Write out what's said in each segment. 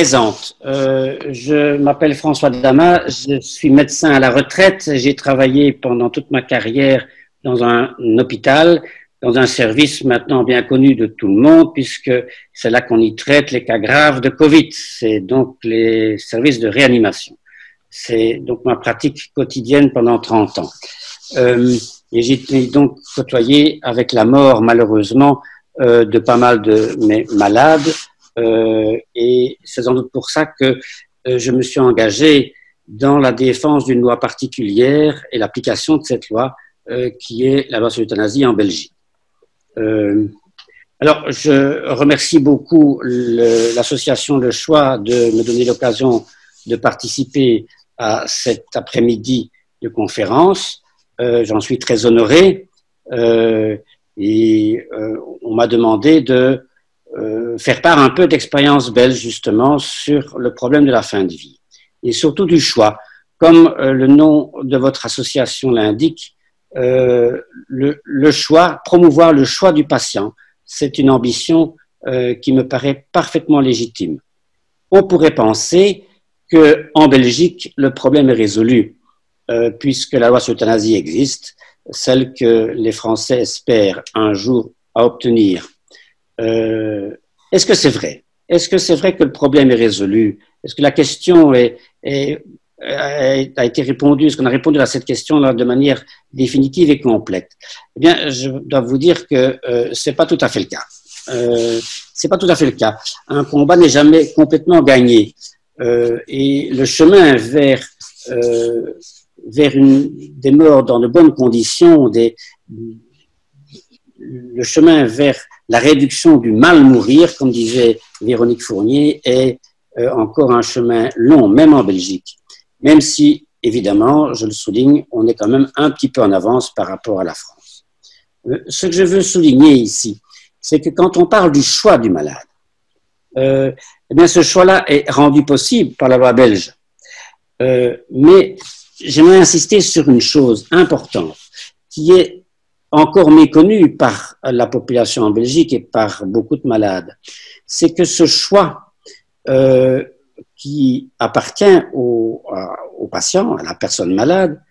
présente. Je m'appelle François Damas, je suis médecin à la retraite. J'ai travaillé pendant toute ma carrière dans un hôpital, dans un service maintenant bien connu de tout le monde, puisque c'est là qu'on y traite les cas graves de Covid. C'est donc les services de réanimation. C'est donc ma pratique quotidienne pendant 30 ans. Et j'ai donc côtoyé avec la mort, malheureusement, de pas mal de mes malades. Et c'est sans doute pour ça que je me suis engagé dans la défense d'une loi particulière et l'application de cette loi qui est la loi sur l'euthanasie en Belgique. Alors, je remercie beaucoup l'association Le Choix de me donner l'occasion de participer à cet après-midi de conférence. J'en suis très honoré et on m'a demandé de faire part un peu d'expérience belge justement sur le problème de la fin de vie et surtout du choix. Comme le nom de votre association l'indique, le choix, promouvoir le choix du patient, c'est une ambition qui me paraît parfaitement légitime. On pourrait penser qu'en Belgique, le problème est résolu, puisque la loi sur l'euthanasie existe, celle que les Français espèrent un jour à obtenir. Est-ce que c'est vrai? Est-ce que c'est vrai que le problème est résolu? Est-ce que la question a été répondue? Est-ce qu'on a répondu à cette question-là de manière définitive et complète? Eh bien, je dois vous dire que c'est pas tout à fait le cas. C'est pas tout à fait le cas. Un combat n'est jamais complètement gagné. Et le chemin vers des morts dans de bonnes conditions, le chemin vers la réduction du mal mourir, comme disait Véronique Fournier, est encore un chemin long, même en Belgique. Même si, évidemment, je le souligne, on est quand même un petit peu en avance par rapport à la France. Ce que je veux souligner ici, c'est que quand on parle du choix du malade, eh bien, ce choix-là est rendu possible par la loi belge. Mais j'aimerais insister sur une chose importante qui est encore méconnue par la population en Belgique et par beaucoup de malades. C'est que ce choix qui appartient au patient, à la personne malade,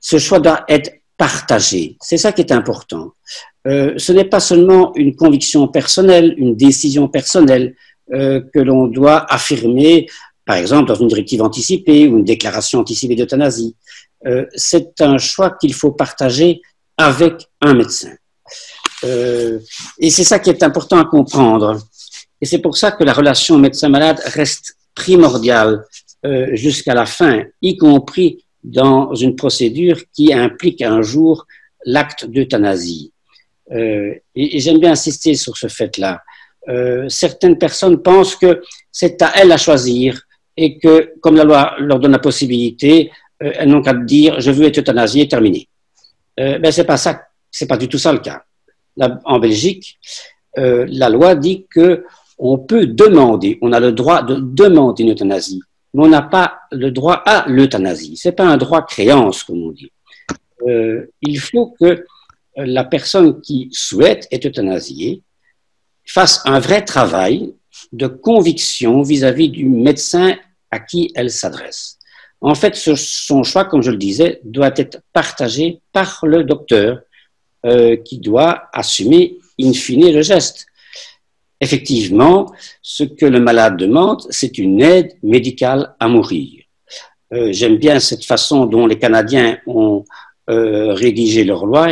ce choix doit être partagé. C'est ça qui est important. Ce n'est pas seulement une conviction personnelle, une décision personnelle que l'on doit affirmer, par exemple dans une directive anticipée ou une déclaration anticipée d'euthanasie. C'est un choix qu'il faut partager avec un médecin. Et c'est ça qui est important à comprendre. Et c'est pour ça que la relation médecin-malade reste primordiale jusqu'à la fin, y compris dans une procédure qui implique un jour l'acte d'euthanasie. Et j'aime bien insister sur ce fait-là. Certaines personnes pensent que c'est à elles à choisir et que, comme la loi leur donne la possibilité, elles n'ont qu'à dire « je veux être euthanasié » et terminé. Ben c'est pas ça, c'est pas du tout ça le cas. Là, en Belgique, la loi dit que on peut demander, on a le droit de demander une euthanasie, mais on n'a pas le droit à l'euthanasie. C'est pas un droit créance, comme on dit. Il faut que la personne qui souhaite être euthanasiée fasse un vrai travail de conviction vis-à-vis du médecin à qui elle s'adresse. En fait, son choix, comme je le disais, doit être partagé par le docteur qui doit assumer in fine le geste. Effectivement, ce que le malade demande, c'est une aide médicale à mourir. J'aime bien cette façon dont les Canadiens ont rédigé leur loi.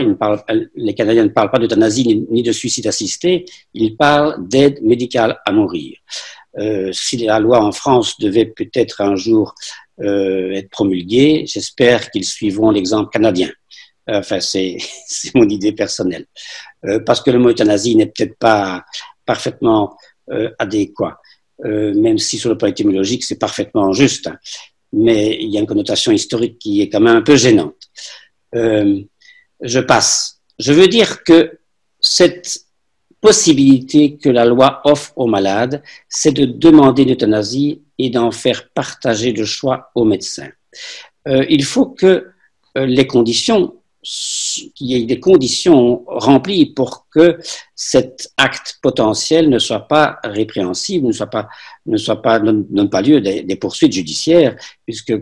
Les Canadiens ne parlent pas d'euthanasie ni de suicide assisté, ils parlent d'aide médicale à mourir. Si la loi en France devait peut-être un jour être promulguée, j'espère qu'ils suivront l'exemple canadien. Enfin, c'est mon idée personnelle. Parce que le mot euthanasie n'est peut-être pas parfaitement adéquat, même si sur le plan étymologique, c'est parfaitement juste. Hein. Mais il y a une connotation historique qui est quand même un peu gênante. Je passe. Je veux dire que cette possibilité que la loi offre aux malades, c'est de demander l'euthanasie et d'en faire partager le choix aux médecins. Il faut que les conditions qu'il y ait des conditions remplies pour que cet acte potentiel ne soit pas répréhensible, ne donne pas lieu à des poursuites judiciaires, puisque,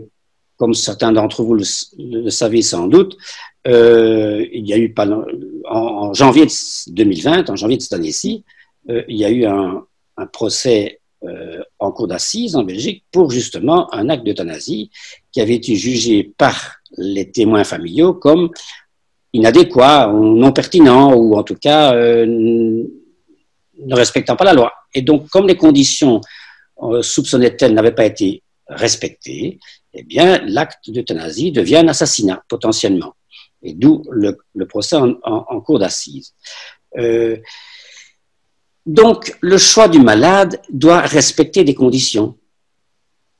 comme certains d'entre vous le savez sans doute, il y a eu en janvier 2020, en janvier de cette année-ci, il y a eu un procès en cour d'assises en Belgique pour justement un acte d'euthanasie qui avait été jugé par les témoins familiaux comme inadéquat ou non pertinent ou en tout cas ne respectant pas la loi. Et donc, comme les conditions soupçonnées telles n'avaient pas été respectées, eh bien, l'acte d'euthanasie devient un assassinat potentiellement. Et d'où le procès en cour d'assises. Donc, le choix du malade doit respecter des conditions.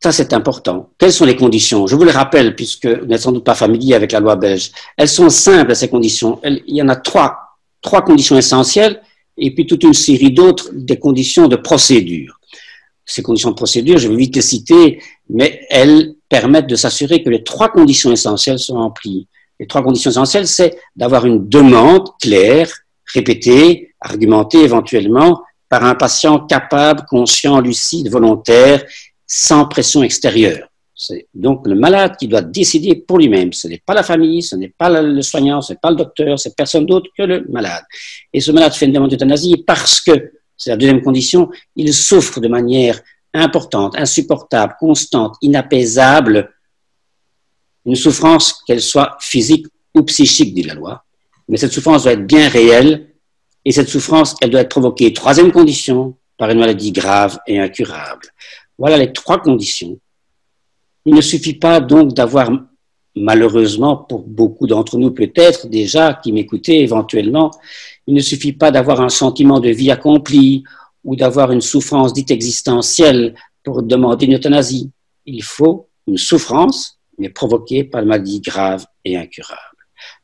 Ça, c'est important. Quelles sont les conditions? Je vous les rappelle, puisque vous n'êtes sans doute pas familier avec la loi belge. Elles sont simples, ces conditions. Il y en a trois conditions essentielles, et puis toute une série d'autres, des conditions de procédure. Ces conditions de procédure, je vais vite les citer, mais elles permettent de s'assurer que les trois conditions essentielles sont remplies. Les trois conditions essentielles, c'est d'avoir une demande claire, répétée, argumentée éventuellement par un patient capable, conscient, lucide, volontaire, sans pression extérieure. C'est donc le malade qui doit décider pour lui-même. Ce n'est pas la famille, ce n'est pas le soignant, ce n'est pas le docteur, c'est personne d'autre que le malade. Et ce malade fait une demande d'euthanasie parce que, c'est la deuxième condition, il souffre de manière importante, insupportable, constante, inapaisable, une souffrance, qu'elle soit physique ou psychique, dit la loi. Mais cette souffrance doit être bien réelle, et cette souffrance, elle doit être provoquée, troisième condition, par une maladie grave et incurable. Voilà les trois conditions. Il ne suffit pas donc d'avoir, malheureusement, pour beaucoup d'entre nous peut-être déjà, qui m'écoutaient éventuellement, il ne suffit pas d'avoir un sentiment de vie accomplie ou d'avoir une souffrance dite existentielle pour demander une euthanasie. Il faut une souffrance, mais provoquée par une maladie grave et incurable.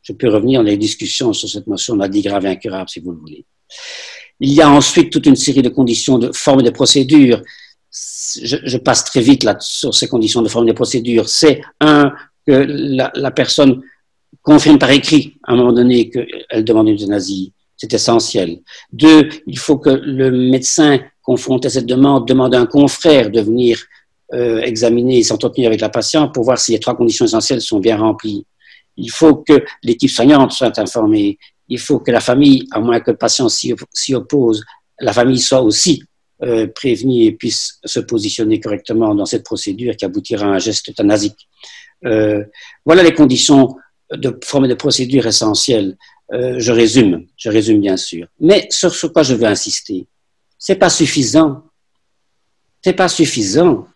Je peux revenir dans les discussions sur cette notion de maladie grave et incurable, si vous le voulez. Il y a ensuite toute une série de conditions, de formes de procédures. Je passe très vite là sur ces conditions de forme de procédure. C'est que la personne confirme par écrit à un moment donné qu'elle demande une euthanasie. C'est essentiel. 2, il faut que le médecin confronté à cette demande à un confrère de venir examiner et s'entretenir avec la patiente pour voir si les trois conditions essentielles sont bien remplies. Il faut que l'équipe soignante soit informée. Il faut que la famille, à moins que le patient s'y oppose, la famille soit aussi prévenue et puisse se positionner correctement dans cette procédure qui aboutira à un geste euthanasique. Voilà les conditions de forme de procédure essentielles. Je résume bien sûr. Mais sur quoi je veux insister, c'est pas suffisant. C'est pas suffisant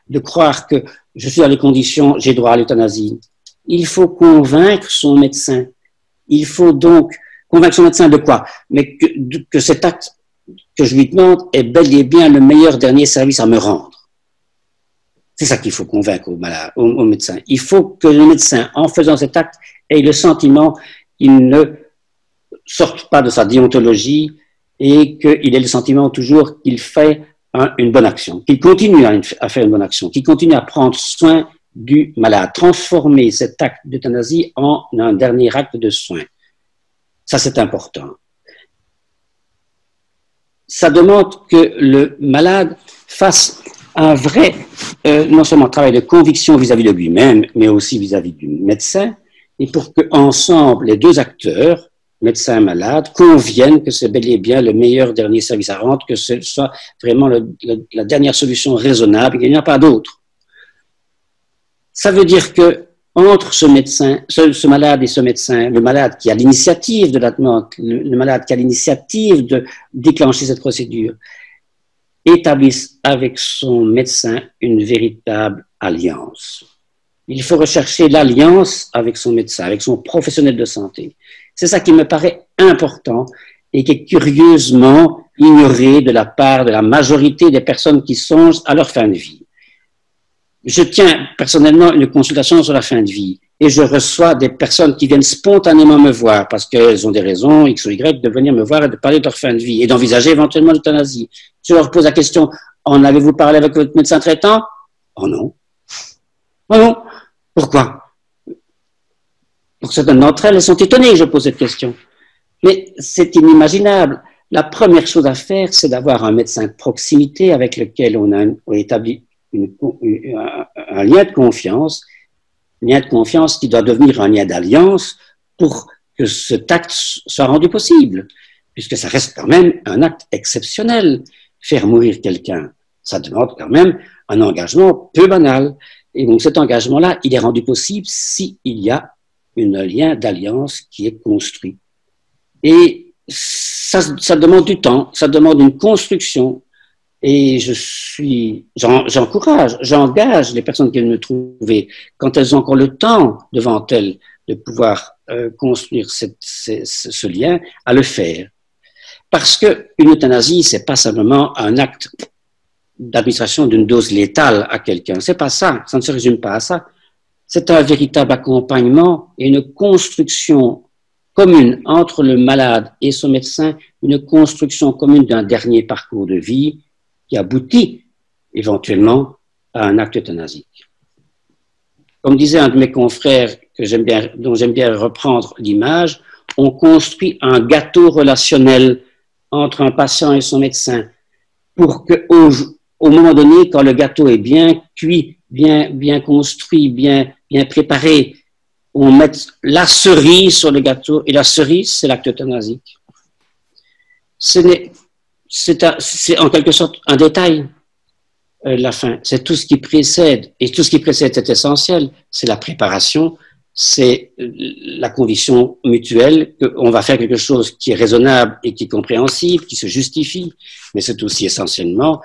de croire que je suis dans les conditions, j'ai droit à l'euthanasie. Il faut convaincre son médecin. Il faut donc convaincre son médecin de quoi? Mais que cet acte que je lui demande est bel et bien le meilleur dernier service à me rendre. C'est ça qu'il faut convaincre au médecin. Il faut que le médecin, en faisant cet acte, ait le sentiment qu'il ne sorte pas de sa déontologie et qu'il ait le sentiment toujours qu'il fait une bonne action, qu'il continue à faire une bonne action, qu'il continue à prendre soin du malade, transformer cet acte d'euthanasie en un dernier acte de soin. Ça, c'est important. Ça demande que le malade fasse un vrai, non seulement travail de conviction vis-à-vis de lui-même, mais aussi vis-à-vis du médecin, et pour qu'ensemble, les deux acteurs, médecin et malade, conviennent que c'est bel et bien le meilleur dernier service à rendre, que ce soit vraiment la dernière solution raisonnable, qu'il n'y en a pas d'autre. Ça veut dire que entre ce médecin, ce malade et ce médecin, le malade qui a l'initiative de la demande, le malade qui a l'initiative de déclencher cette procédure, établissent avec son médecin une véritable alliance. Il faut rechercher l'alliance avec son médecin, avec son professionnel de santé. C'est ça qui me paraît important et qui est curieusement ignoré de la part de la majorité des personnes qui songent à leur fin de vie. Je tiens personnellement une consultation sur la fin de vie et je reçois des personnes qui viennent spontanément me voir parce qu'elles ont des raisons X ou Y de venir me voir et de parler de leur fin de vie et d'envisager éventuellement l'euthanasie. Je leur pose la question, en avez-vous parlé avec votre médecin traitant? Oh non. Oh non. Pourquoi? Pour certaines d'entre elles, elles sont étonnées que je pose cette question. Mais c'est inimaginable. La première chose à faire, c'est d'avoir un médecin de proximité avec lequel on a établi un lien de confiance, qui doit devenir un lien d'alliance pour que cet acte soit rendu possible, puisque ça reste quand même un acte exceptionnel. Faire mourir quelqu'un, ça demande quand même un engagement peu banal. Et donc cet engagement-là, il est rendu possible s'il y a un lien d'alliance qui est construit. Et ça demande du temps, ça demande une construction. Et j'engage les personnes qui viennent me trouver, quand elles ont encore le temps devant elles de pouvoir construire ce lien, à le faire. Parce qu'une euthanasie, c'est pas simplement un acte d'administration d'une dose létale à quelqu'un. C'est pas ça, ça ne se résume pas à ça. C'est un véritable accompagnement et une construction commune entre le malade et son médecin, une construction commune d'un dernier parcours de vie qui aboutit éventuellement à un acte euthanasique. Comme disait un de mes confrères dont j'aime bien reprendre l'image, on construit un gâteau relationnel entre un patient et son médecin pour qu'au moment donné, quand le gâteau est bien cuit, bien construit, bien préparé, on met la cerise sur le gâteau, et la cerise, c'est l'acte euthanasique. C'est en quelque sorte un détail, la fin. C'est tout ce qui précède, et tout ce qui précède est essentiel. C'est la préparation, c'est la conviction mutuelle qu'on va faire quelque chose qui est raisonnable et qui est compréhensible, qui se justifie, mais c'est aussi essentiellement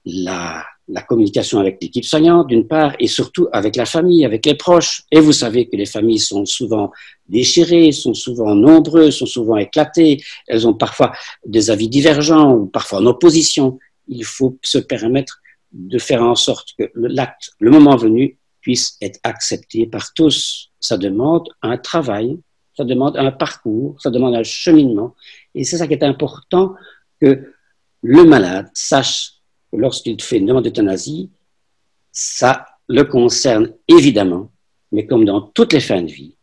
la communication avec l'équipe soignante, d'une part, et surtout avec la famille, avec les proches. Et vous savez que les familles sont souvent déchirées, sont souvent nombreuses, sont souvent éclatées, elles ont parfois des avis divergents ou parfois en opposition. Il faut se permettre de faire en sorte que l'acte, le moment venu, puisse être accepté par tous. Ça demande un travail, ça demande un parcours, ça demande un cheminement. Et c'est ça qui est important, que le malade sache que lorsqu'il fait une demande d'euthanasie, ça le concerne évidemment, mais comme dans toutes les fins de vie,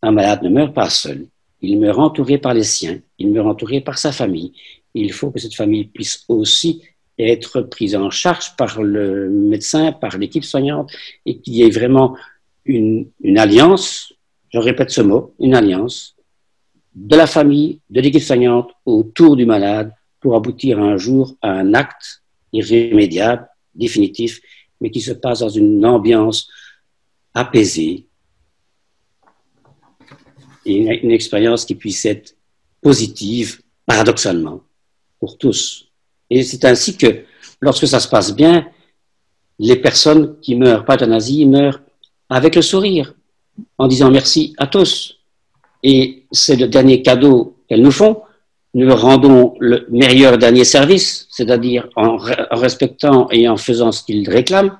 un malade ne meurt pas seul, il meurt entouré par les siens, il meurt entouré par sa famille. Il faut que cette famille puisse aussi être prise en charge par le médecin, par l'équipe soignante, et qu'il y ait vraiment une alliance, je répète ce mot, une alliance de la famille, de l'équipe soignante autour du malade pour aboutir un jour à un acte irrémédiable, définitif, mais qui se passe dans une ambiance apaisée et une expérience qui puisse être positive, paradoxalement, pour tous. Et c'est ainsi que, lorsque ça se passe bien, les personnes qui meurent par euthanasie meurent avec le sourire, en disant merci à tous. Et c'est le dernier cadeau qu'elles nous font. Nous leur rendons le meilleur dernier service, c'est-à-dire en respectant et en faisant ce qu'ils réclament.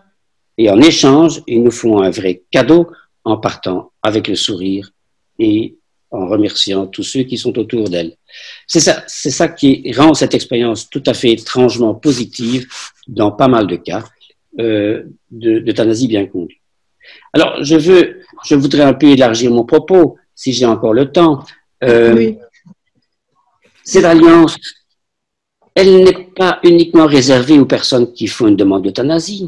Et en échange, ils nous font un vrai cadeau en partant avec le sourire et en remerciant tous ceux qui sont autour d'elles. C'est ça qui rend cette expérience tout à fait étrangement positive dans pas mal de cas d'euthanasie bien conduite. Alors, je voudrais un peu élargir mon propos, si j'ai encore le temps. Oui. Cette alliance, elle n'est pas uniquement réservée aux personnes qui font une demande d'euthanasie.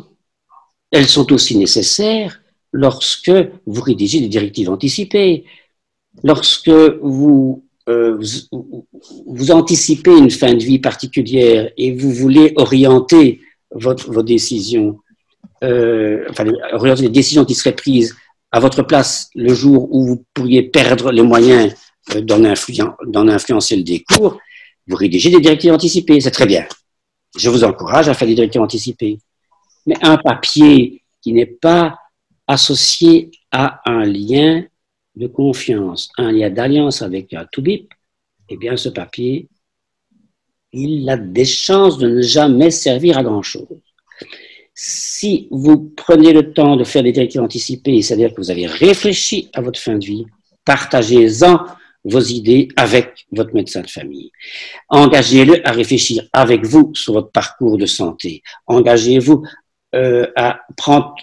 Elles sont aussi nécessaires lorsque vous rédigez des directives anticipées, lorsque vous anticipez une fin de vie particulière et vous voulez orienter vos décisions, orienter les décisions qui seraient prises à votre place le jour où vous pourriez perdre les moyens d'en influencer le décours, vous rédigez des directives anticipées, c'est très bien. Je vous encourage à faire des directives anticipées. Mais un papier qui n'est pas associé à un lien de confiance, un lien d'alliance avec un TOUBIP, eh bien ce papier, il a des chances de ne jamais servir à grand-chose. Si vous prenez le temps de faire des directives anticipées, c'est-à-dire que vous avez réfléchi à votre fin de vie, partagez-en vos idées avec votre médecin de famille. Engagez-le à réfléchir avec vous sur votre parcours de santé. Engagez-vous à prendre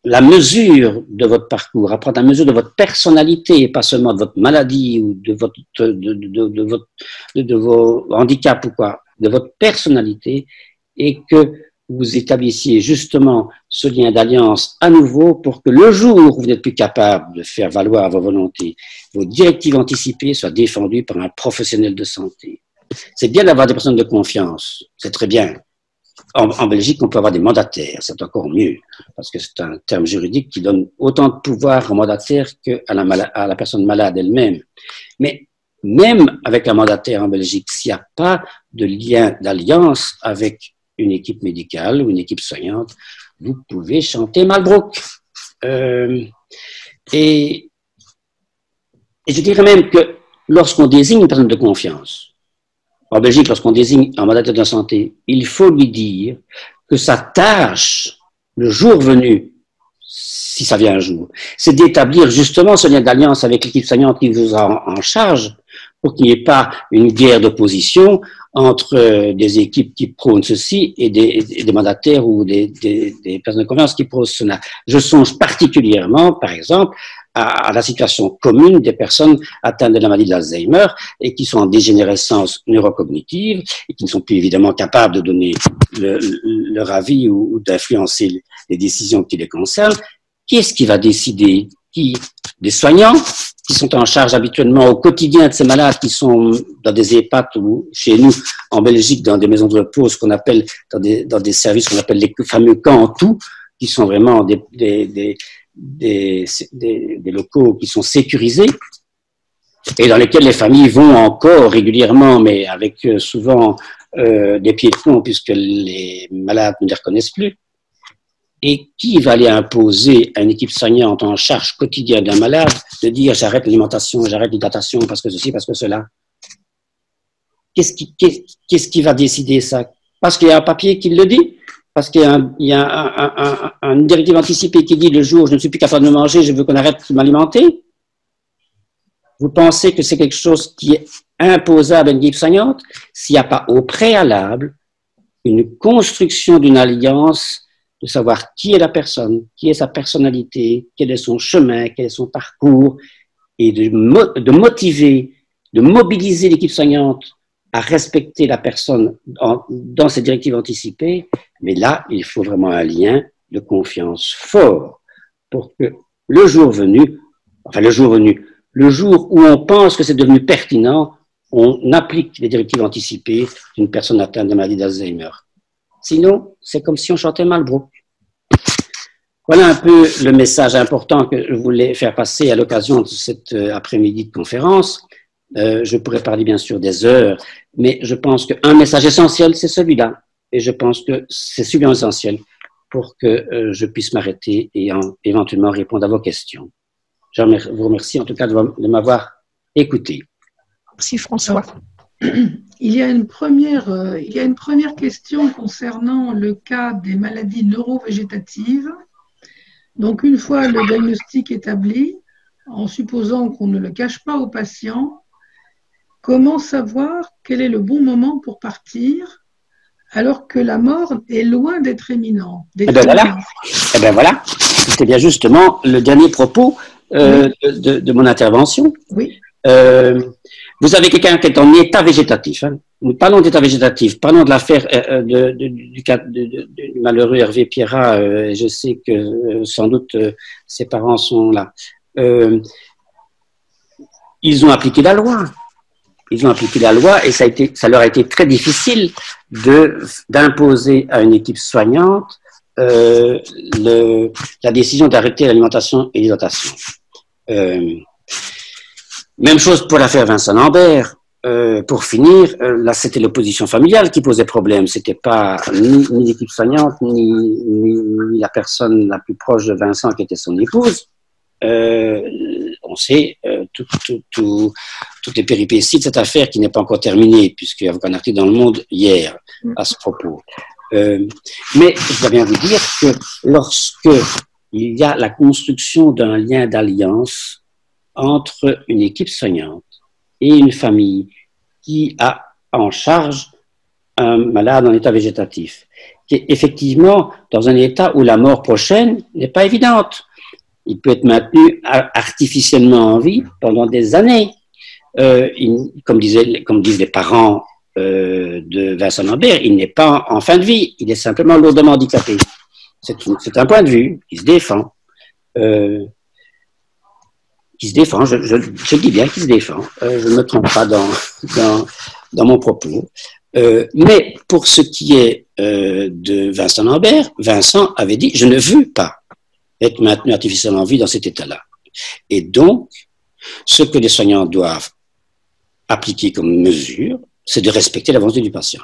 la mesure de votre parcours, à prendre la mesure de votre personnalité, et pas seulement de votre maladie ou de vos handicaps ou quoi, de votre personnalité, et que vous établissiez justement ce lien d'alliance à nouveau pour que le jour où vous n'êtes plus capable de faire valoir vos volontés, vos directives anticipées soient défendues par un professionnel de santé. C'est bien d'avoir des personnes de confiance, c'est très bien. En Belgique, on peut avoir des mandataires, c'est encore mieux, parce que c'est un terme juridique qui donne autant de pouvoir au mandataire qu'à la personne malade elle-même. Mais même avec un mandataire en Belgique, s'il n'y a pas de lien d'alliance avec une équipe médicale ou une équipe soignante, vous pouvez chanter Malbrook. Et je dirais même que lorsqu'on désigne une personne de confiance, en Belgique, lorsqu'on désigne un mandataire de santé, il faut lui dire que sa tâche, le jour venu, si ça vient un jour, c'est d'établir justement ce lien d'alliance avec l'équipe soignante qui vous a en charge pour qu'il n'y ait pas une guerre d'opposition entre des équipes qui prônent ceci et des mandataires ou des personnes de confiance qui prônent cela. Je songe particulièrement, par exemple, à la situation commune des personnes atteintes de la maladie d'Alzheimer et qui sont en dégénérescence neurocognitive et qui ne sont plus évidemment capables de donner leur avis ou d'influencer les décisions qui les concernent. Qui est-ce qui va décider? Des soignants qui sont en charge habituellement au quotidien de ces malades qui sont dans des EHPAD ou chez nous en Belgique dans des maisons de repos, ce qu'on appelle dans des services qu'on appelle les fameux camps en tout, qui sont vraiment des locaux qui sont sécurisés et dans lesquels les familles vont encore régulièrement, mais avec souvent des pieds de plomb puisque les malades ne les reconnaissent plus. Et qui va aller imposer à une équipe soignante en charge quotidienne d'un malade de dire j'arrête l'alimentation, j'arrête l'hydratation parce que ceci, parce que cela? Qu'est-ce qui va décider ça? Parce qu'il y a un papier qui le dit? Parce qu'il y a une directive anticipée qui dit le jour où je ne suis plus capable de manger, je veux qu'on arrête de m'alimenter? Vous pensez que c'est quelque chose qui est imposable à une équipe soignante s'il n'y a pas au préalable une construction d'une alliance de savoir qui est la personne, qui est sa personnalité, quel est son chemin, quel est son parcours, et de motiver, de mobiliser l'équipe soignante à respecter la personne dans ses directives anticipées. Mais là, il faut vraiment un lien de confiance fort pour que le jour venu, le jour où on pense que c'est devenu pertinent, on applique les directives anticipées d'une personne atteinte de la maladie d'Alzheimer. Sinon, c'est comme si on chantait Malbrook. Voilà un peu le message important que je voulais faire passer à l'occasion de cet après-midi de conférence. Je pourrais parler bien sûr des heures, mais je pense qu'un message essentiel, c'est celui-là. Et je pense que c'est celui-là essentiel pour que je puisse m'arrêter et éventuellement répondre à vos questions. Je vous remercie en tout cas de m'avoir écouté. Merci François. Il y a une première question concernant le cas des maladies neurovégétatives. Donc, une fois le diagnostic établi, en supposant qu'on ne le cache pas au patient, comment savoir quel est le bon moment pour partir alors que la mort est loin d'être imminente? Eh ben voilà, c'était bien justement le dernier propos de mon intervention. Oui. Vous avez quelqu'un qui est en état végétatif. Hein. Nous parlons d'état végétatif. Parlons de l'affaire du cas du malheureux Hervé Pierrat. Je sais que sans doute ses parents sont là. Ils ont appliqué la loi. Ils ont appliqué la loi et ça leur a été très difficile d'imposer à une équipe soignante la décision d'arrêter l'alimentation et l'hydratation. Même chose pour l'affaire Vincent Lambert. Pour finir, là c'était l'opposition familiale qui posait problème. C'était pas ni l'équipe soignante ni la personne la plus proche de Vincent qui était son épouse. On sait toutes les péripéties de cette affaire qui n'est pas encore terminée puisqu'il y a un article dans Le Monde hier à ce propos. Mais je dois bien vous dire que lorsque il y a la construction d'un lien d'alliance entre une équipe soignante et une famille qui a en charge un malade en état végétatif qui est effectivement dans un état où la mort prochaine n'est pas évidente. Il peut être maintenu artificiellement en vie pendant des années. Comme disent les parents de Vincent Lambert, il n'est pas en fin de vie, il est simplement lourdement handicapé. C'est un point de vue qui se défend. Je dis bien qu'il se défend. Je ne me trompe pas dans mon propos. Mais pour ce qui est de Vincent Lambert, Vincent avait dit « Je ne veux pas être maintenu artificiellement en vie dans cet état-là ». Et donc, ce que les soignants doivent appliquer comme mesure, c'est de respecter la volonté du patient.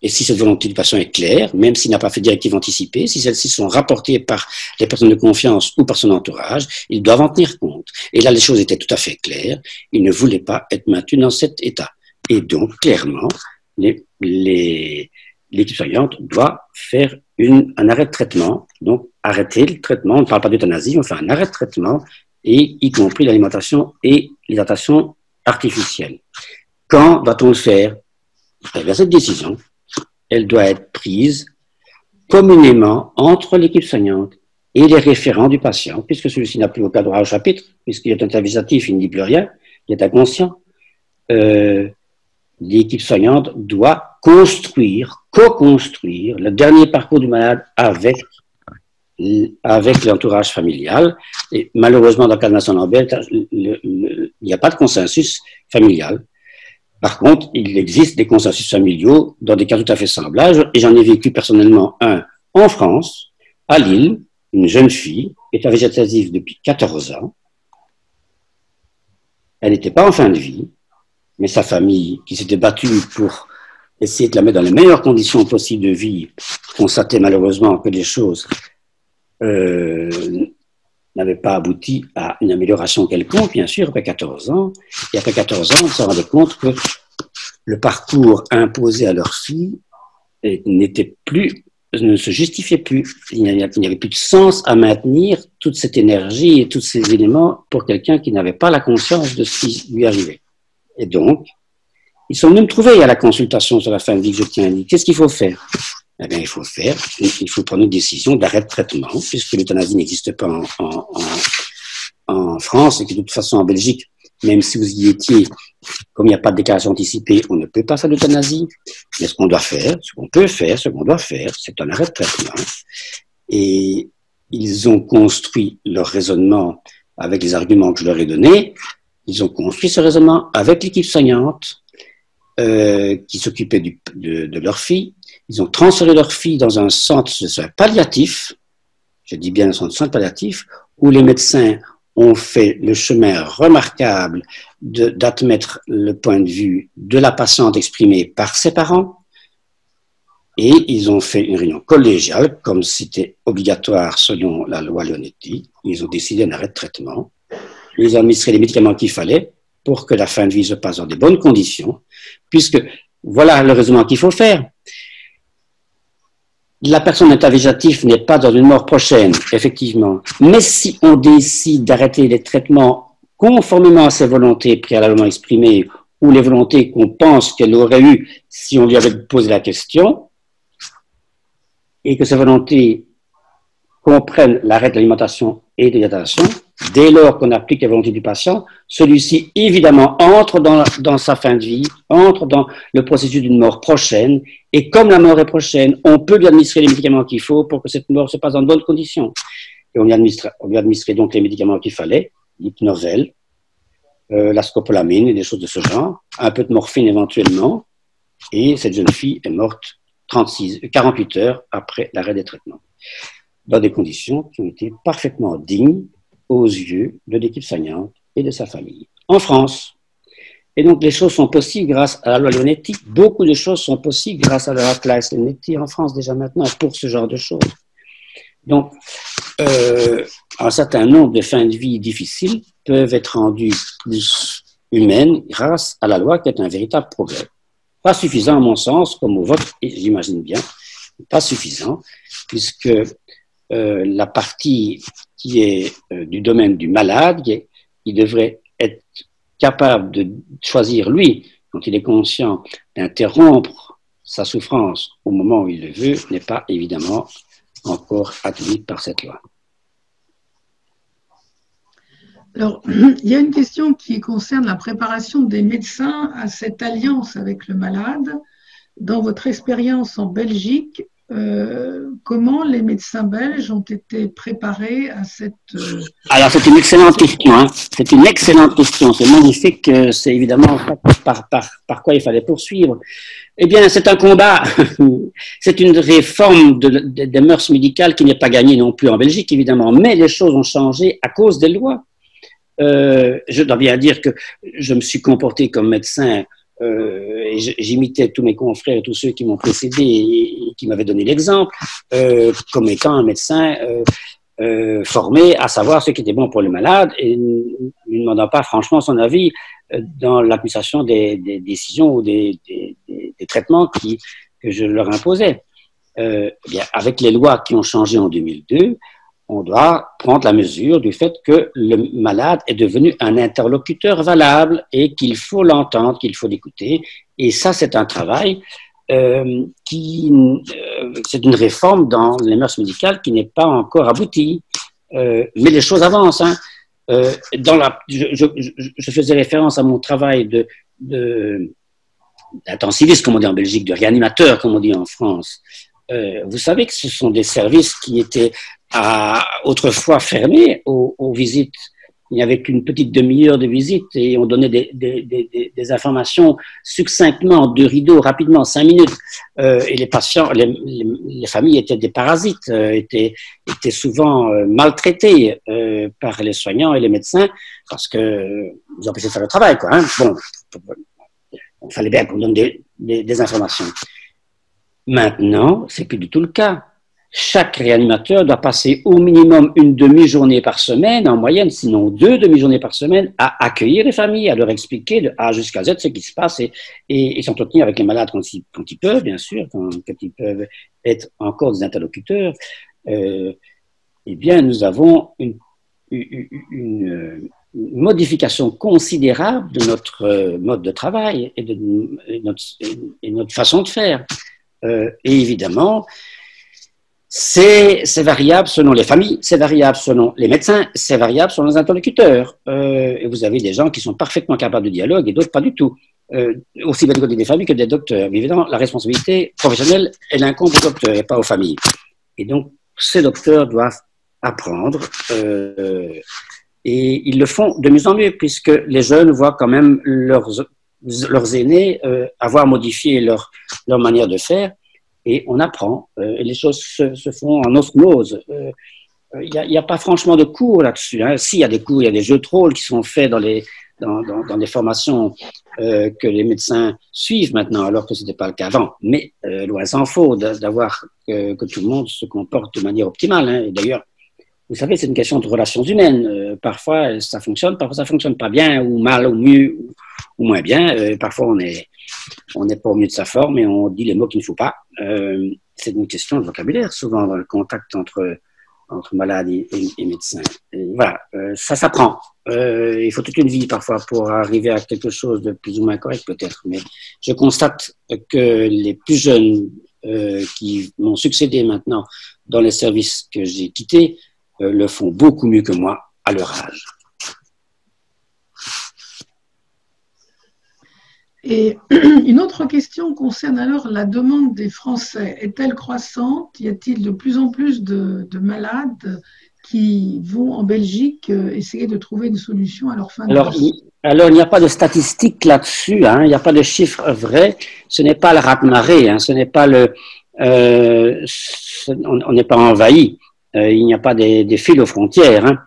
Et si cette volonté du patient est claire, même s'il n'a pas fait de directive anticipée, si celles-ci sont rapportées par les personnes de confiance ou par son entourage, ils doivent en tenir compte. Et là, les choses étaient tout à fait claires. Il ne voulait pas être maintenu dans cet état. Et donc, clairement, l'équipe soignante doit faire un arrêt de traitement. Donc, arrêter le traitement. On ne parle pas d'euthanasie, on fait un arrêt de traitement, et y compris l'alimentation et l'hydratation artificielle. Quand va-t-on le faire? Eh bien, cette décision, elle doit être prise communément entre l'équipe soignante et les référents du patient, puisque celui-ci n'a plus aucun droit au chapitre, puisqu'il est intervisatif, il ne dit plus rien, il est inconscient. L'équipe soignante doit co-construire le dernier parcours du malade avec l'entourage familial. Et malheureusement, dans le cas de Vincent Lambert, il n'y a pas de consensus familial. Par contre, il existe des consensus familiaux dans des cas tout à fait semblables, et j'en ai vécu personnellement un en France, à Lille, une jeune fille, état végétative depuis 14 ans. Elle n'était pas en fin de vie, mais sa famille, qui s'était battue pour essayer de la mettre dans les meilleures conditions possibles de vie, constatait malheureusement que les choses n'avaient pas abouti à une amélioration quelconque, bien sûr, après 14 ans. Et après 14 ans, on se rendait compte que le parcours imposé à leur fille ne se justifiait plus. Il n'y avait plus de sens à maintenir toute cette énergie et tous ces éléments pour quelqu'un qui n'avait pas la conscience de ce qui lui arrivait. Et donc, ils sont venus me trouver à la consultation sur la fin de vie que je tiens à dire. Qu'est-ce qu'il faut faire? Eh bien, il faut prendre une décision d'arrêt de traitement, puisque l'euthanasie n'existe pas en France, et que de toute façon, en Belgique, même si vous y étiez, comme il n'y a pas de déclaration anticipée, on ne peut pas faire l'euthanasie. Mais ce qu'on doit faire, ce qu'on doit faire, c'est un arrêt de traitement. Et ils ont construit leur raisonnement avec les arguments que je leur ai donnés. Ils ont construit ce raisonnement avec l'équipe soignante qui s'occupait de leur fille. Ils ont transféré leur fille dans un centre de soins palliatifs, je dis bien un centre de soins palliatifs, où les médecins ont fait le chemin remarquable d'admettre le point de vue de la patiente exprimé par ses parents. Et ils ont fait une réunion collégiale, comme c'était obligatoire selon la loi Leonetti. Ils ont décidé un arrêt de traitement. Ils ont administré les médicaments qu'il fallait pour que la fin de vie se passe dans de bonnes conditions, puisque voilà le raisonnement qu'il faut faire. La personne état végétatif n'est pas dans une mort prochaine, effectivement. Mais si on décide d'arrêter les traitements conformément à ses volontés préalablement exprimées ou les volontés qu'on pense qu'elle aurait eues si on lui avait posé la question, et que ces volontés comprennent l'arrêt de l'alimentation et de l'hydratation, dès lors qu'on applique la volonté du patient, celui-ci évidemment entre dans sa fin de vie, entre dans le processus d'une mort prochaine, et comme la mort est prochaine, on peut lui administrer les médicaments qu'il faut pour que cette mort se passe dans de bonnes conditions. Et on lui administrait donc les médicaments qu'il fallait, l'hypnovel, la scopolamine et des choses de ce genre, un peu de morphine éventuellement, et cette jeune fille est morte 48 heures après l'arrêt des traitements, dans des conditions qui ont été parfaitement dignes aux yeux de l'équipe soignante et de sa famille. En France. Et donc, les choses sont possibles grâce à la loi Leonetti. Beaucoup de choses sont possibles grâce à la loi Leonetti en France déjà maintenant pour ce genre de choses. Donc, un certain nombre de fins de vie difficiles peuvent être rendues plus humaines grâce à la loi qui est un véritable progrès. Pas suffisant à mon sens, comme au vote, et j'imagine bien, pas suffisant, puisque la partie qui est du domaine du malade, il devrait être capable de choisir, lui, quand il est conscient, d'interrompre sa souffrance au moment où il le veut n'est pas évidemment encore admis par cette loi. Alors, il y a une question qui concerne la préparation des médecins à cette alliance avec le malade. Dans votre expérience en Belgique, comment les médecins belges ont été préparés à cette... Alors, c'est une excellente question. Hein. C'est une excellente question. C'est magnifique. C'est évidemment par quoi il fallait poursuivre. Eh bien, c'est un combat. C'est une réforme des mœurs médicales qui n'est pas gagnée non plus en Belgique, évidemment. Mais les choses ont changé à cause des lois. Je dois bien dire que je me suis comporté comme médecin et j'imitais tous mes confrères et tous ceux qui m'ont précédé et qui m'avaient donné l'exemple comme étant un médecin formé à savoir ce qui était bon pour le malade et ne demandant pas franchement son avis dans l'administration des décisions ou des traitements que je leur imposais. Bien, avec les lois qui ont changé en 2002, on doit prendre la mesure du fait que le malade est devenu un interlocuteur valable et qu'il faut l'entendre, qu'il faut l'écouter. Et ça, c'est un travail c'est une réforme dans les mœurs médicales qui n'est pas encore aboutie. Mais les choses avancent. Hein. Je faisais référence à mon travail d'intensiviste, comme on dit en Belgique, de réanimateur, comme on dit en France. Vous savez que ce sont des services qui étaient autrefois fermés aux visites. Il n'y avait qu'une petite demi-heure de visite et on donnait des informations succinctement, de rideau, rapidement, 5 minutes. Et les patients, les familles étaient des parasites, étaient souvent maltraités par les soignants et les médecins parce que ils empêchaient de faire le travail, quoi. Hein. Bon, il fallait bien qu'on donne des informations. Maintenant, c'est plus du tout le cas. Chaque réanimateur doit passer au minimum une demi-journée par semaine, en moyenne, sinon 2 demi-journées par semaine, à accueillir les familles, à leur expliquer de A jusqu'à Z ce qui se passe et s'entretenir avec les malades quand ils peuvent, bien sûr, quand ils peuvent être encore des interlocuteurs. Eh bien, nous avons une modification considérable de notre mode de travail et de notre façon de faire. Et évidemment, c'est variable selon les familles, c'est variable selon les médecins, c'est variable selon les interlocuteurs. Et vous avez des gens qui sont parfaitement capables de dialogue et d'autres pas du tout. Aussi bien du côté des familles que des docteurs. Mais évidemment, la responsabilité professionnelle, elle incombe aux docteurs et pas aux familles. Et donc, ces docteurs doivent apprendre et ils le font de mieux en mieux puisque les jeunes voient quand même leurs aînés avoir modifié leur manière de faire. Et on apprend, et les choses se font en osmose. Il n'y a pas franchement de cours là-dessus. Hein. Si, il y a des cours, il y a des jeux de rôle qui sont faits dans les formations que les médecins suivent maintenant, alors que ce n'était pas le cas avant. Mais loin s'en faut d'avoir que tout le monde se comporte de manière optimale. Hein. Et d'ailleurs, vous savez, c'est une question de relations humaines. Parfois, ça fonctionne, parfois, ça ne fonctionne pas bien, ou mal, ou mieux, ou moins bien. Parfois, on n'est pas au mieux de sa forme et on dit les mots qu'il ne faut pas. C'est une question de vocabulaire, souvent, dans le contact entre malades et médecins. Et voilà, ça s'apprend. Il faut toute une vie, parfois, pour arriver à quelque chose de plus ou moins correct, peut-être. Mais je constate que les plus jeunes qui m'ont succédé maintenant dans les services que j'ai quittés le font beaucoup mieux que moi à leur âge. Et une autre question concerne alors la demande des Français. Est-elle croissante? Y a-t-il de plus en plus de malades qui vont en Belgique essayer de trouver une solution à leur fin de vie? Alors, il n'y a pas de statistiques là-dessus, hein, il n'y a pas de chiffres vrais. Ce n'est pas le raz-de-marée, hein, ce n'est pas on n'est pas envahi. Il n'y a pas des fils aux frontières, hein.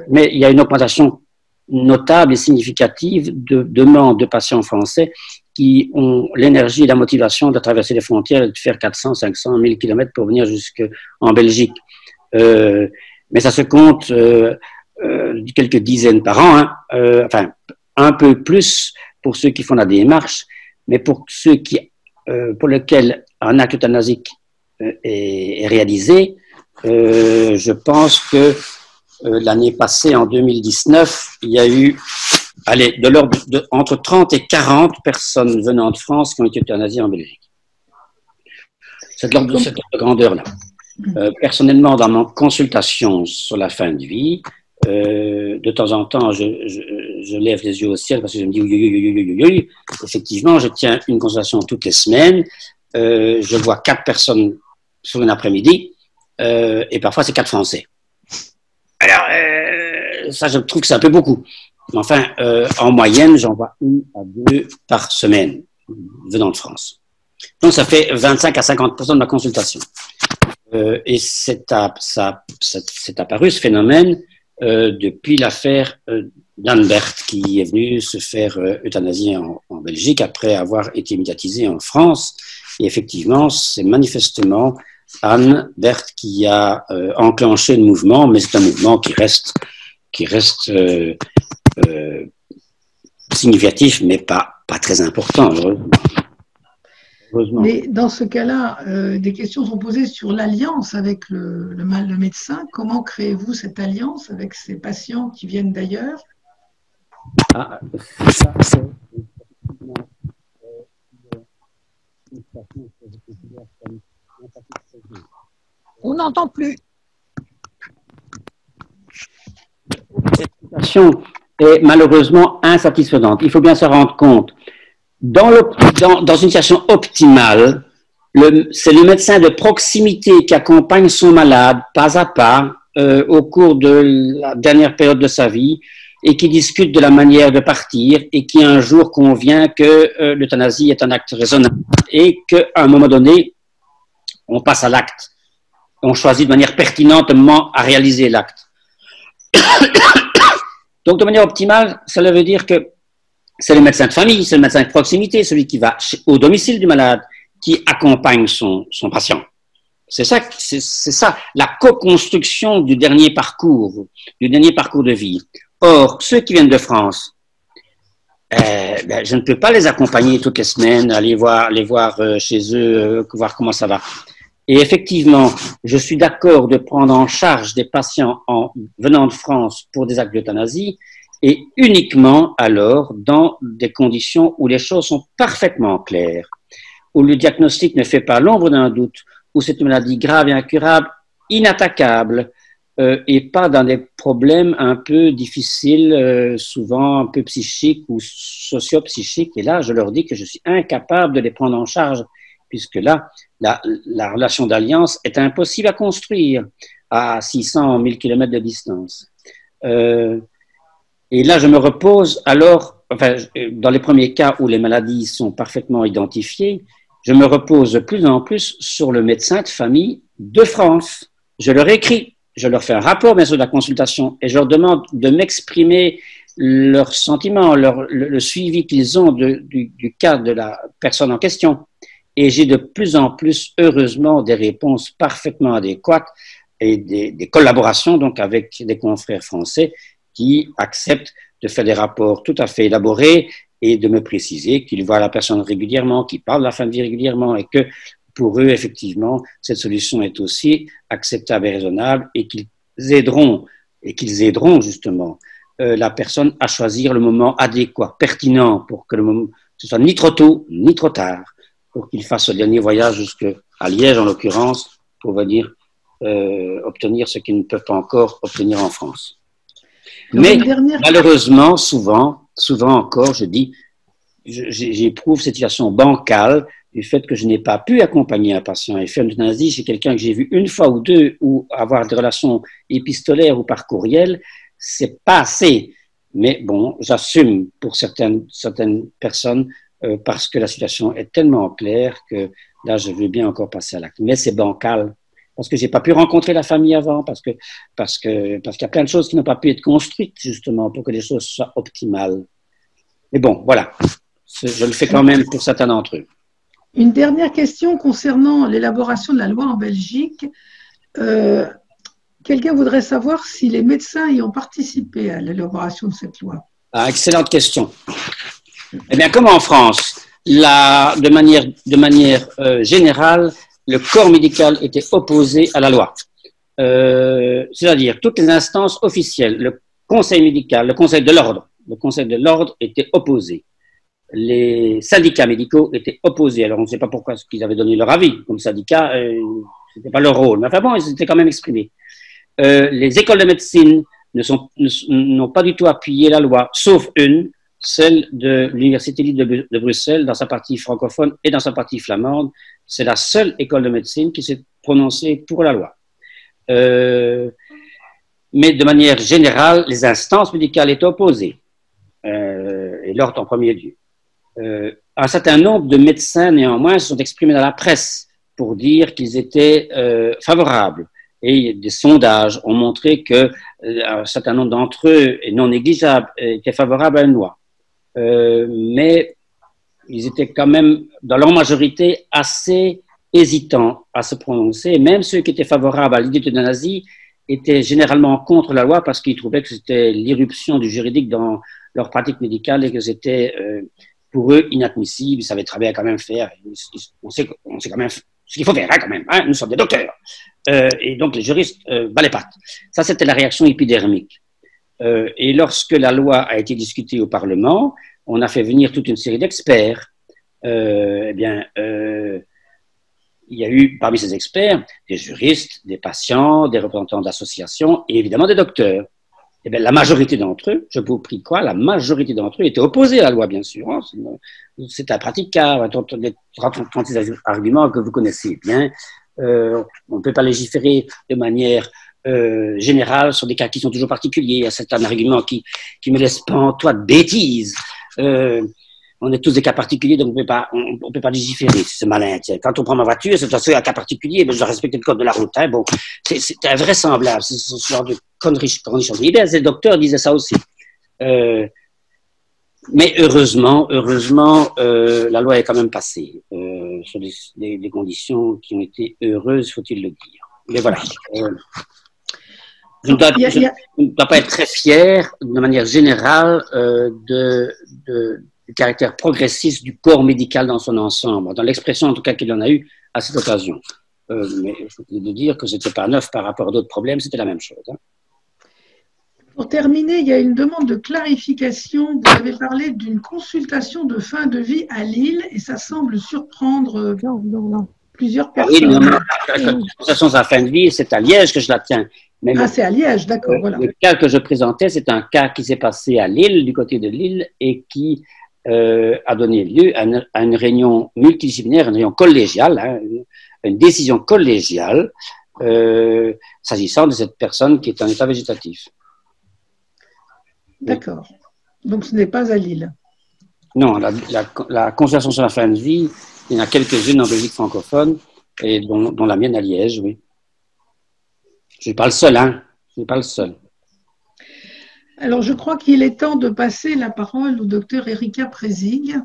Mais il y a une augmentation notable et significative de demandes de patients français qui ont l'énergie et la motivation de traverser les frontières et de faire 400, 500, 1000 kilomètres pour venir jusqu'en Belgique. Mais ça se compte quelques dizaines par an, hein. Enfin, un peu plus pour ceux qui font la démarche, mais pour ceux pour lesquels un acte euthanasique est réalisé, je pense que l'année passée, en 2019, il y a eu de l'ordre entre 30 et 40 personnes venant de France qui ont été euthanasiées en Belgique. C'est de cette ordre de grandeur-là. Personnellement, dans mon consultation sur la fin de vie, de temps en temps, je lève les yeux au ciel parce que je me dis oui. Effectivement, je tiens une consultation toutes les semaines. Je vois 4 personnes sur une après-midi et parfois c'est 4 Français. Alors, ça, je trouve que c'est un peu beaucoup. Mais enfin, en moyenne, j'en vois 1 à 2 par semaine venant de France. Donc, ça fait 25 à 50% de ma consultation. Et c'est apparu ce phénomène depuis l'affaire d'Anne qui est venue se faire euthanasier en Belgique après avoir été médiatisée en France. Et effectivement, c'est manifestement Anne Berthe qui a enclenché le mouvement, mais c'est un mouvement qui reste significatif, mais pas très important, heureusement. Mais dans ce cas-là, des questions sont posées sur l'alliance avec le médecin. Comment créez-vous cette alliance avec ces patients qui viennent d'ailleurs? Ça, c'est On n'entend plus. Cette situation est malheureusement insatisfaisante. Il faut bien se rendre compte. Dans une situation optimale, c'est le médecin de proximité qui accompagne son malade pas à pas au cours de la dernière période de sa vie et qui discute de la manière de partir et qui un jour convient que l'euthanasie est un acte raisonnable et qu'à un moment donné, on passe à l'acte. On choisit de manière pertinente le moment à réaliser l'acte. Donc, de manière optimale, cela veut dire que c'est le médecin de famille, c'est le médecin de proximité, celui qui va au domicile du malade, qui accompagne son patient. C'est ça, la co-construction du dernier parcours de vie. Or, ceux qui viennent de France, je ne peux pas les accompagner toutes les semaines, aller les voir chez eux, voir comment ça va. Et effectivement, je suis d'accord de prendre en charge des patients venant de France pour des actes d'euthanasie, et uniquement alors dans des conditions où les choses sont parfaitement claires, où le diagnostic ne fait pas l'ombre d'un doute, où c'est une maladie grave et incurable, inattaquable, et pas dans des problèmes un peu difficiles, souvent un peu psychiques ou socio-psychiques. Et là, je leur dis que je suis incapable de les prendre en charge, puisque là, la relation d'alliance est impossible à construire à 600 000 km de distance. Et là, je me repose alors, enfin, dans les premiers cas où les maladies sont parfaitement identifiées, je me repose de plus en plus sur le médecin de famille de France. Je leur écris, je leur fais un rapport, bien sûr, de la consultation, et je leur demande de m'exprimer leurs sentiments, le suivi qu'ils ont du cas de la personne en question. Et j'ai de plus en plus, heureusement, des réponses parfaitement adéquates et des collaborations donc avec des confrères français qui acceptent de faire des rapports tout à fait élaborés et de me préciser qu'ils voient la personne régulièrement, qu'ils parlent de la fin de vie régulièrement et que pour eux, effectivement, cette solution est aussi acceptable et raisonnable et qu'ils aideront justement la personne à choisir le moment adéquat, pertinent pour que le moment, ce soit ni trop tôt ni trop tard, pour qu'il fasse le dernier voyage jusqu'à Liège, en l'occurrence, pour venir obtenir ce qu'ils ne peuvent pas encore obtenir en France. Mais malheureusement, souvent encore, j'éprouve cette situation bancale du fait que je n'ai pas pu accompagner un patient et faire une euthanasie chez quelqu'un que j'ai vu une fois ou deux ou avoir des relations épistolaires ou par courriel, c'est pas assez. Mais bon, j'assume pour certaines personnes parce que la situation est tellement claire que là, je veux bien encore passer à l'acte. Mais c'est bancal, parce que j'ai pas pu rencontrer la famille avant, parce qu'il y a plein de choses qui n'ont pas pu être construites, justement, pour que les choses soient optimales. Mais bon, voilà. Je le fais quand même pour certains d'entre eux. Une dernière question concernant l'élaboration de la loi en Belgique. Quelqu'un voudrait savoir si les médecins y ont participé à l'élaboration de cette loi. Ah, excellente question. Eh bien, comme en France, de manière générale, le corps médical était opposé à la loi. C'est-à-dire, toutes les instances officielles, le conseil médical, le conseil de l'ordre était opposé. les syndicats médicaux étaient opposés. Alors, on ne sait pas pourquoi ils avaient donné leur avis. Comme syndicat, ce n'était pas leur rôle. Mais enfin bon, ils étaient quand même exprimés. Les écoles de médecine n'ont pas du tout appuyé la loi, sauf une, celle de l'Université libre de Bruxelles, dans sa partie francophone et dans sa partie flamande. C'est la seule école de médecine qui s'est prononcée pour la loi. Mais de manière générale, les instances médicales étaient opposées, et l'ordre en premier lieu. Un certain nombre de médecins, néanmoins, se sont exprimés dans la presse pour dire qu'ils étaient favorables. Et des sondages ont montré que un certain nombre d'entre eux, et non négligeables, étaient favorables à une loi. Mais ils étaient quand même, dans leur majorité, assez hésitants à se prononcer. Et même ceux qui étaient favorables à l'idée d'euthanasie étaient généralement contre la loi parce qu'ils trouvaient que c'était l'irruption du juridique dans leur pratique médicale et que c'était pour eux inadmissible. Ils savaient très bien quand même faire. On sait quand même ce qu'il faut faire, hein, quand même. Hein, nous sommes des docteurs. Et donc les juristes bas les pattes. Ça, c'était la réaction épidermique. Et lorsque la loi a été discutée au Parlement, on a fait venir toute une série d'experts. Il y a eu parmi ces experts des juristes, des patients, des représentants d'associations et évidemment des docteurs. Et bien, la majorité d'entre eux, je vous prie quoi, la majorité d'entre eux étaient opposés à la loi, bien sûr. Hein. C'est impraticable, 36 arguments que vous connaissez bien. On ne peut pas légiférer de manière générale sur des cas qui sont toujours particuliers. C'est un argument qui me laisse pantois de bêtises. On est tous des cas particuliers, donc on peut pas légiférer. C'est malin. Tiens. Quand on prend ma voiture, c'est un cas particulier, mais je dois respecter le code de la route. Hein. Bon, c'est invraisemblable. C'est ce genre de conneries. Eh bien, les docteurs disaient ça aussi. Mais heureusement, la loi est quand même passée sur des conditions qui ont été heureuses, faut-il le dire. Mais voilà. Je ne dois pas être très fier, de manière générale, du caractère progressiste du corps médical dans son ensemble, dans l'expression en tout cas qu'il en a eu à cette occasion. Mais il faut dire que ce n'était pas neuf par rapport à d'autres problèmes, c'était la même chose. Hein. Pour terminer, il y a une demande de clarification. Vous avez parlé d'une consultation de fin de vie à Lille et ça semble surprendre plusieurs personnes. Oui, la consultation de fin de vie, c'est à Liège que je la tiens. Mais c'est à Liège, d'accord. Voilà. Le cas que je présentais, c'est un cas qui s'est passé à Lille, du côté de Lille, et qui a donné lieu à une réunion multidisciplinaire, une réunion collégiale, hein, une décision collégiale, s'agissant de cette personne qui est en état végétatif. D'accord. Donc ce n'est pas à Lille. Non, la consultation sur la fin de vie, il y en a quelques-unes en Belgique francophone, et dont la mienne à Liège, oui. Je ne suis pas le seul, hein. Je ne suis pas le seul. Alors, je crois qu'il est temps de passer la parole au docteur Erika Présig.